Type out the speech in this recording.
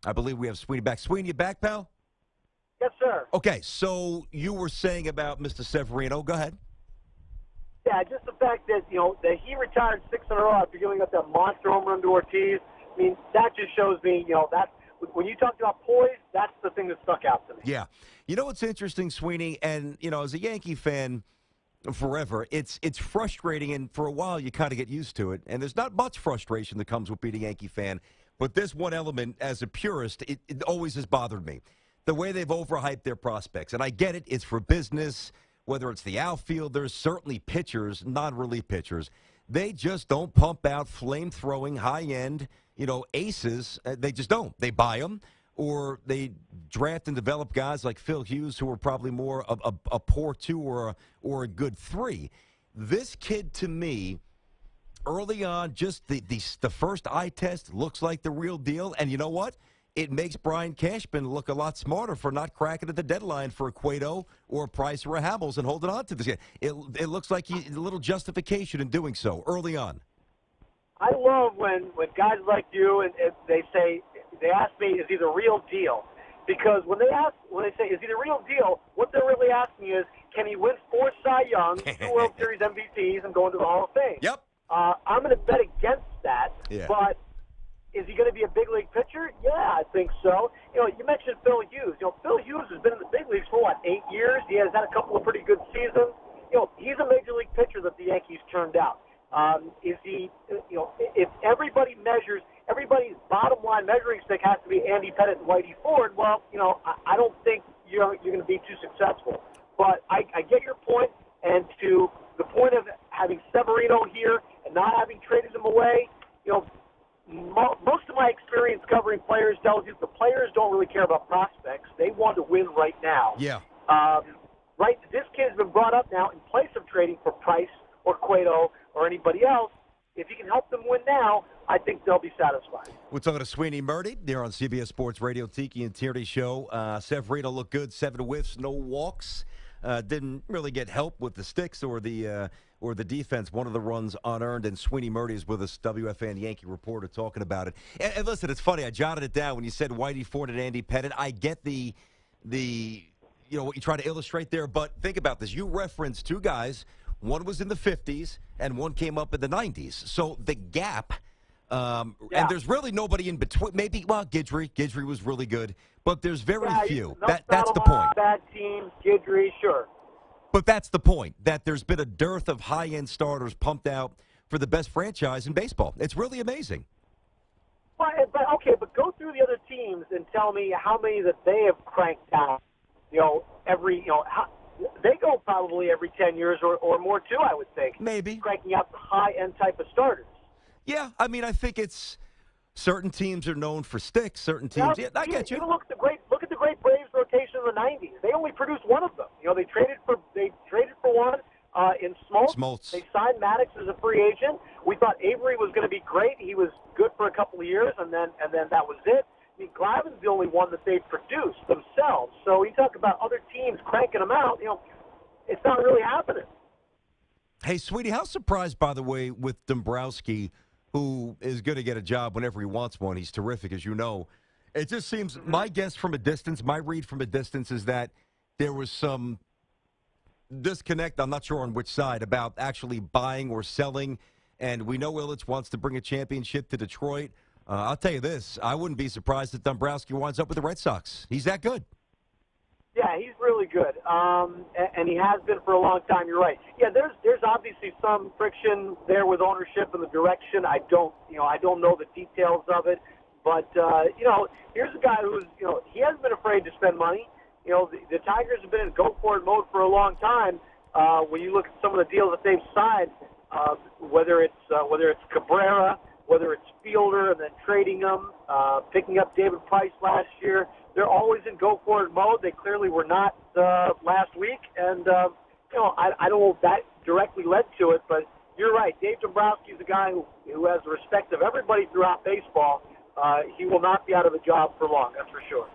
I believe we have Sweeny back. Sweeny, you back, pal? Yes, sir. Okay, so you were saying about Mr. Severino. Go ahead. Yeah, just the fact that, that he retired 6 in a row after giving up that monster home run to Ortiz, I mean, that just shows me, that when you talked about poise, that's the thing that stuck out to me. Yeah. You know what's interesting, Sweeny, and, as a Yankee fan forever, it's frustrating, and for a while you kind of get used to it, and there's not much frustration that comes with being a Yankee fan, but this one element, as a purist, it always has bothered me. The way they've overhyped their prospects. And I get it, it's for business, whether it's the outfielders, certainly pitchers, non-relief pitchers. They just don't pump out flame-throwing, high-end, aces. They just don't. They buy them, or they draft and develop guys like Phil Hughes, who are probably more of a poor 2 or a good 3. This kid, to me, early on, just the first eye test looks like the real deal. And you know what? It makes Brian Cashman look a lot smarter for not cracking at the deadline for a Cueto or a Price or a Hamels and holding on to this guy. It looks like a little justification in doing so early on. I love when guys like you and they ask me, is he the real deal? Because when they say, is he the real deal, what they're really asking is, can he win 4 Cy Youngs, 2 World Series MVPs, and go into the Hall of Fame? Yep. I'm going to bet against that, yeah. But is he going to be a big league pitcher? Yeah, I think so. You mentioned Phil Hughes. Phil Hughes has been in the big leagues for, 8 years? He has had a couple of pretty good seasons. He's a major league pitcher that the Yankees turned out. Is he, if everybody measures, everybody's bottom line measuring stick has to be Andy Pettitte and Whitey Ford, well, I don't think you're going to be too successful. But I get your point, and to the point of having Severino here and not having traded him away, most of my experience covering players tells you the players don't really care about prospects. They want to win right now. Yeah. Right? This kid's been brought up now in place of trading for Price or Cueto or anybody else. If you can help them win now, I think they'll be satisfied. We're talking to Sweeny Murti. They're on CBS Sports Radio, Tiki and Tierney Show. Severino looked good, 7 whiffs, no walks. Didn't really get help with the sticks or the defense. One of the runs unearned, and Sweeny Murti is with us, WFAN Yankee reporter, talking about it. And listen, it's funny. I jotted it down when you said Whitey Ford and Andy Pettitte. I get the what you try to illustrate there, but think about this. You referenced 2 guys. One was in the 50s, and one came up in the 90s. So the gap, and there's really nobody in between. Maybe, Guidry was really good, but there's very few. That's the point. Bad teams, Guidry, sure. But that's the point, that there's been a dearth of high-end starters pumped out for the best franchise in baseball. It's really amazing. But go through the other teams and tell me how many that they have cranked out. They go probably every 10 years or more, too, I would think. Maybe. Cranking out the high-end type of starters. Yeah, I mean, I think it's certain teams are known for sticks, certain teams. Yeah, I get you. Look at the great Braves rotation in the 90s. They only produced one of them. They traded for one in Smoltz. They signed Maddox as a free agent. We thought Avery was going to be great. He was good for a couple of years, and then that was it. I mean, Glavon's the only one that they've produced themselves. So you talk about other teams cranking them out, it's not really happening. Hey, Sweetie, how surprised, by the way, with Dombrowski, who is going to get a job whenever he wants one. He's terrific, as you know. It just seems, my guess from a distance, my read from a distance is that there was some disconnect, I'm not sure on which side, about actually buying or selling. And we know Ilitch wants to bring a championship to Detroit. I'll tell you this, I wouldn't be surprised if Dombrowski winds up with the Red Sox. He's that good. Yeah, he's really good, and he has been for a long time. You're right. Yeah, there's obviously some friction there with ownership and the direction. I don't know the details of it, but here's a guy who's he hasn't been afraid to spend money. The Tigers have been in go for it mode for a long time. When you look at some of the deals that they've signed, whether it's Cabrera, whether it's Fielder and then trading them, picking up David Price last year, they're always in go-for-it mode. They clearly were not last week, and I don't know if that directly led to it, but you're right. Dave Dombrowski is a guy who has the respect of everybody throughout baseball. He will not be out of a job for long, that's for sure.